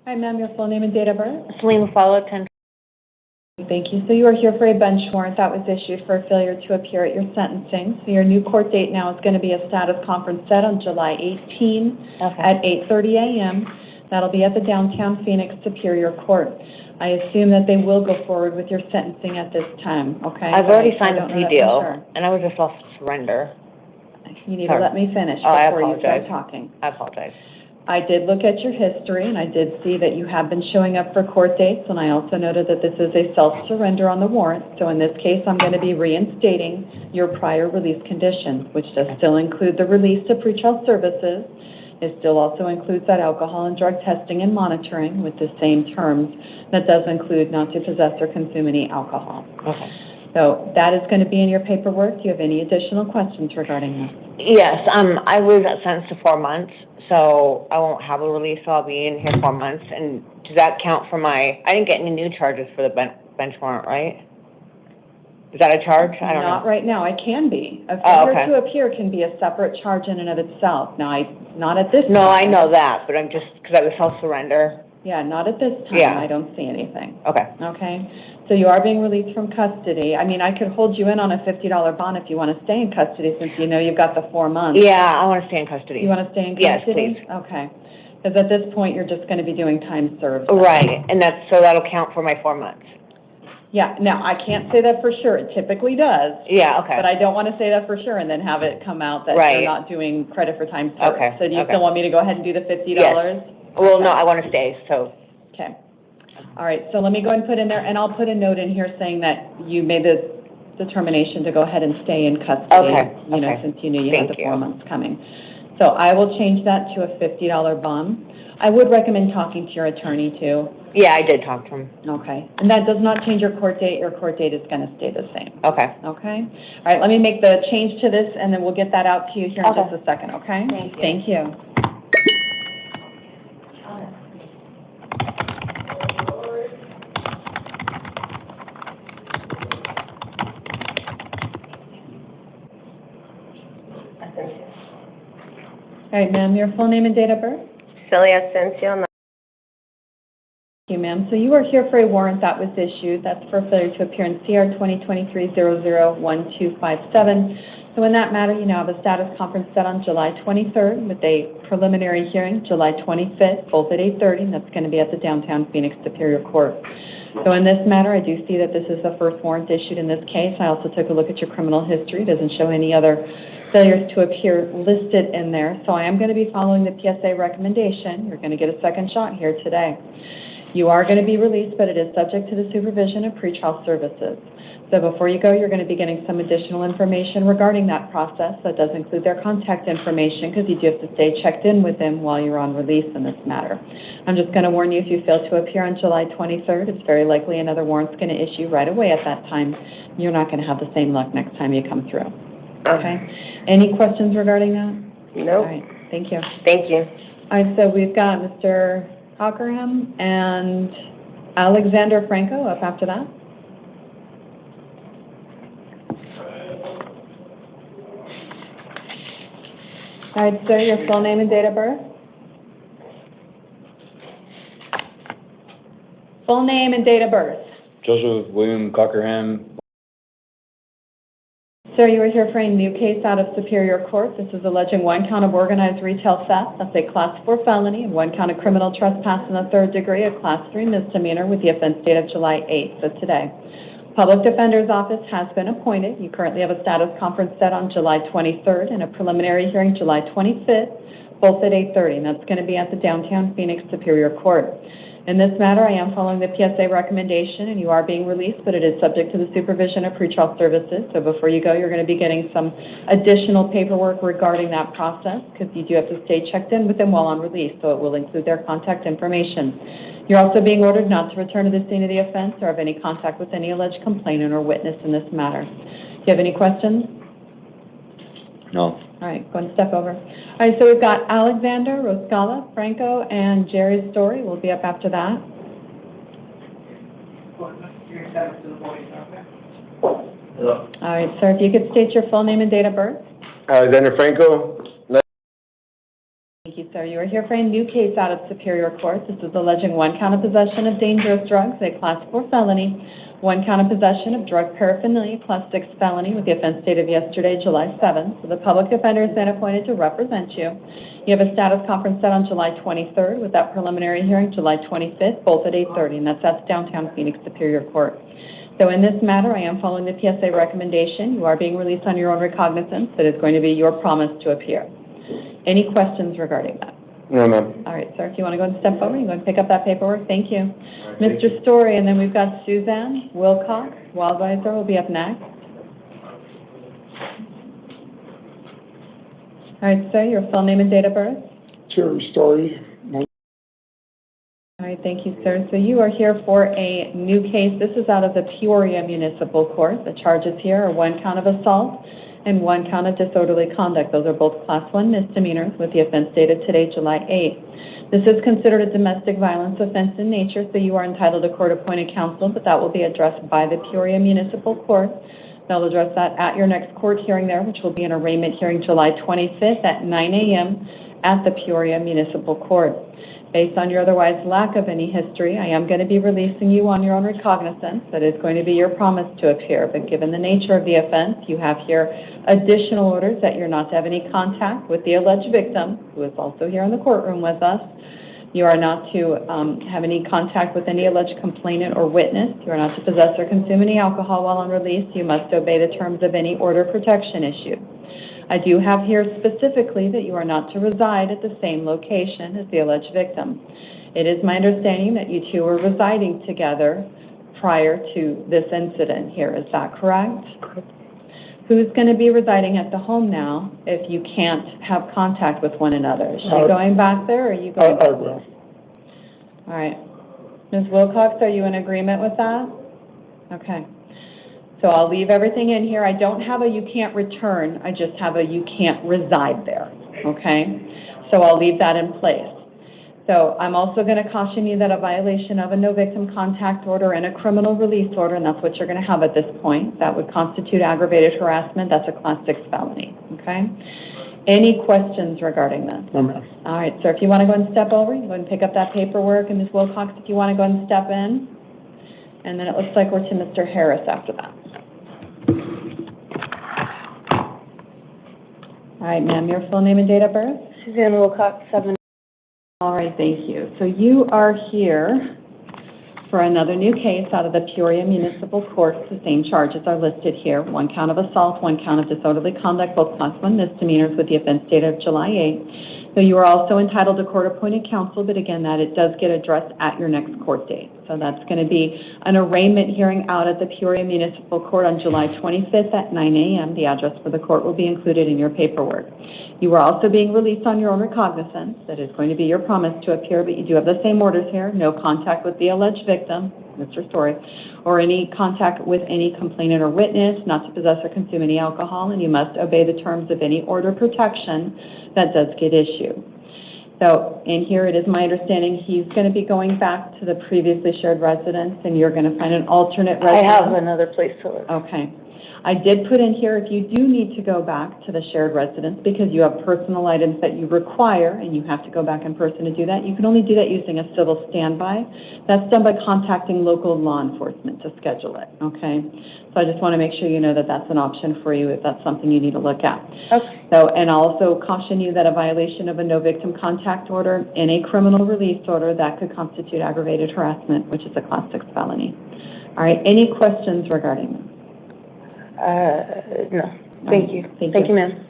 Hi, ma'am, your full name and date of birth? Selena Follow, 10. Thank you. So you are here for a bench warrant that was issued for failure to appear at your sentencing. So your new court date now is going to be a status conference set on July 18 at 8:30 a.m. That'll be at the downtown Phoenix Superior Court. I assume that they will go forward with your sentencing at this time, okay? I've already signed a I don't know plea that for deal, sure. and I was just off surrender. You need to let me finish Oh, I before you start apologize. talking. I apologize. I did look at your history, and I did see that you have been showing up for court dates, and I also noted that this is a self-surrender on the warrant. So in this case, I'm going to be reinstating your prior release condition, which does still include the release to pretrial services. It still also includes that alcohol and drug testing and monitoring with the same terms. That does include not to possess or consume any alcohol. Okay. So that is going to be in your paperwork. Do you have any additional questions regarding this? Yes, I was sentenced to 4 months, so I won't have a release, so I'll be in here 4 months. And does that count for I didn't get any new charges for the bench warrant, right? Is that a charge? I don't know. Not right now. It can be. A Oh, failure okay. to appear can be a separate charge in and of itself. Now, not at this time. No, I know that, but I'm just, because I was self-surrender. Yeah, not at this time. Yeah. I don't see anything. Okay. Okay? So you are being released from custody. I mean, I could hold you in on a $50 bond if you want to stay in custody since you know you've got the 4 months. Yeah, I want to stay in custody. You want to stay in Yes, custody? please. Okay. Because at this point, you're just going to be doing time served. Right, and so that'll count for my 4 months. Yeah. Now, I can't say that for sure. It typically does. Yeah, okay. But I don't want to say that for sure and then have it come out that Right. you're not doing credit for time served. Okay, So do you okay. still want me to go ahead and do the $50? Yes. Well, no, I want to stay, so. Okay. All right, so let me go ahead and put in there, and I'll put a note in here saying that you made the determination to go ahead and stay in custody. Okay, You know, okay. since you knew you had Thank the you. 4 months coming. So I will change that to a $50 bond. I would recommend talking to your attorney too. Yeah, I did talk to him. Okay. And that does not change your court date. Your court date is going to stay the same. Okay. Okay? All right, let me make the change to this, and then we'll get that out to you here in Okay. just a second, okay? Thank you. Thank you. All right, ma'am, your full name and date of birth? Celia Asensio. Thank you, ma'am. So you are here for a warrant that was issued. That's for failure to appear in CR 2023-001257. So in that matter, you now have a status conference set on July 23rd with a preliminary hearing July 25th, both at 8:30, and that's going to be at the downtown Phoenix Superior Court. So in this matter, I do see that this is the first warrant issued in this case. I also took a look at your criminal history. It doesn't show any other failures to appear listed in there. So I am going to be following the PSA recommendation. You're going to get a second shot here today. You are going to be released, but it is subject to the supervision of pretrial services. So before you go, you're going to be getting some additional information regarding that process. That does include their contact information because you do have to stay checked in with them while you're on release in this matter. I'm just going to warn you, if you fail to appear on July 23rd, it's very likely another warrant's going to issue right away at that time. You're not going to have the same luck next time you come through. Okay? Any questions regarding that? Nope. All right. Thank you. Thank you. All right, so we've got Mr. Cockerham and Alexander Franco up after that. All right, sir, your full name and date of birth? Full name and date of birth. Joseph William Cockerham. Sir, you are here for a new case out of Superior Court. This is alleging 1 count of organized retail theft. That's a Class 4 felony, and 1 count of criminal trespass in the 3rd degree, a Class 3 misdemeanor with the offense date of July 8th, so today. Public Defender's Office has been appointed. You currently have a status conference set on July 23rd and a preliminary hearing July 25th, both at 8:30, and that's going to be at the downtown Phoenix Superior Court. In this matter, I am following the PSA recommendation, and you are being released, but it is subject to the supervision of pretrial services. So before you go, you're going to be getting some additional paperwork regarding that process, because you do have to stay checked in with them while on release, so it will include their contact information. You're also being ordered not to return to the scene of the offense or have any contact with any alleged complainant or witness in this matter. Do you have any questions? No. All right, go and step over. All right, so we've got Alexander, Roscala, Franco, and Jerry Story. We'll be up after that. Hello. All right, sir, if you could state your full name and date of birth. Alexander Franco. Thank you, sir. sir. You are here for a new case out of Superior Court. This is alleging 1 count of possession of dangerous drugs, a Class 4 felony, 1 count of possession of drug paraphernalia, Class 6 felony, with the offense dated yesterday, July 7th. So the public defender has been appointed to represent you. You have a status conference set on July 23rd with that preliminary hearing July 25th, both at 8:30, and that's downtown Phoenix Superior Court. So in this matter, I am following the PSA recommendation. You are being released on your own recognizance. It is going to be your promise to appear. Any questions regarding that? No, ma'am. All right, sir, if you want to go and step over, you go and pick up that paperwork. Thank you. right, thank Mr. Story, and then we've got Suzanne Wilcox. Wildweiser will be up next. All right, sir, your full name and date of birth? Terry Story. All right, thank you, sir. So you are here for a new case. This is out of the Peoria Municipal Court. The charges here are 1 count of assault and 1 count of disorderly conduct. Those are both Class 1 misdemeanors with the offense dated today, July 8th. This is considered a domestic violence offense in nature, so you are entitled to court-appointed counsel, but that will be addressed by the Peoria Municipal Court. They'll address that at your next court hearing there, which will be an arraignment hearing July 25th at 9 a.m. at the Peoria Municipal Court. Based on your otherwise lack of any history, I am going to be releasing you on your own recognizance. That is going to be your promise to appear. But given the nature of the offense, you have here additional orders that you're not to have any contact with the alleged victim, who is also here in the courtroom with us. You are not to have any contact with any alleged complainant or witness. You are not to possess or consume any alcohol while on release. You must obey the terms of any order of protection issued. I do have here specifically that you are not to reside at the same location as the alleged victim. It is my understanding that you two were residing together prior to this incident here. Is that correct? Correct. Who's going to be residing at the home now if you can't have contact with one another? Is she going back there, or are you going? I will. All right. Ms. Wilcox, are you in agreement with that? Okay. So I'll leave everything in here. I don't have a you can't return. I just have a you can't reside there, okay? So I'll leave that in place. So I'm also going to caution you that a violation of a no victim contact order and a criminal release order, and that's what you're going to have at this point, that would constitute aggravated harassment. That's a Class 6 felony, okay? Any questions regarding this? No, ma'am. All right, sir, if you want to go and step over, you go and pick up that paperwork, and Ms. Wilcox, if you want to go and step in. And then it looks like we're to Mr. Harris after that. All right, ma'am, your full name and date of birth? Suzanne Wilcox, 7. All right, thank you. So you are here for another new case out of the Peoria Municipal Court. The same charges are listed here. 1 count of assault, 1 count of disorderly conduct, both Class 1 misdemeanors with the offense dated of July 8th. So you are also entitled to court-appointed counsel, but again, that it does get addressed at your next court date. So that's going to be an arraignment hearing out at the Peoria Municipal Court on July 25th at 9 a.m. The address for the court will be included in your paperwork. You are also being released on your own recognizance. That is going to be your promise to appear, but you do have the same orders here. No contact with the alleged victim, Mr. Story, or any contact with any complainant or witness, not to possess or consume any alcohol, and you must obey the terms of any order of protection that does get issued. So in here, it is my understanding he's going to be going back to the previously shared residence, and you're going to find an alternate residence. I have another place to live. Okay. I did put in here if you do need to go back to the shared residence because you have personal items that you require and you have to go back in person to do that, you can only do that using a civil standby. That's done by contacting local law enforcement to schedule it, okay? So I just want to make sure you know that that's an option for you if that's something you need to look at. Okay. So, and I'll also caution you that a violation of a no victim contact order and a criminal release order, that could constitute aggravated harassment, which is a Class 6 felony. All right, any questions regarding this? No. Thank you. Thank you. Thank you, ma'am.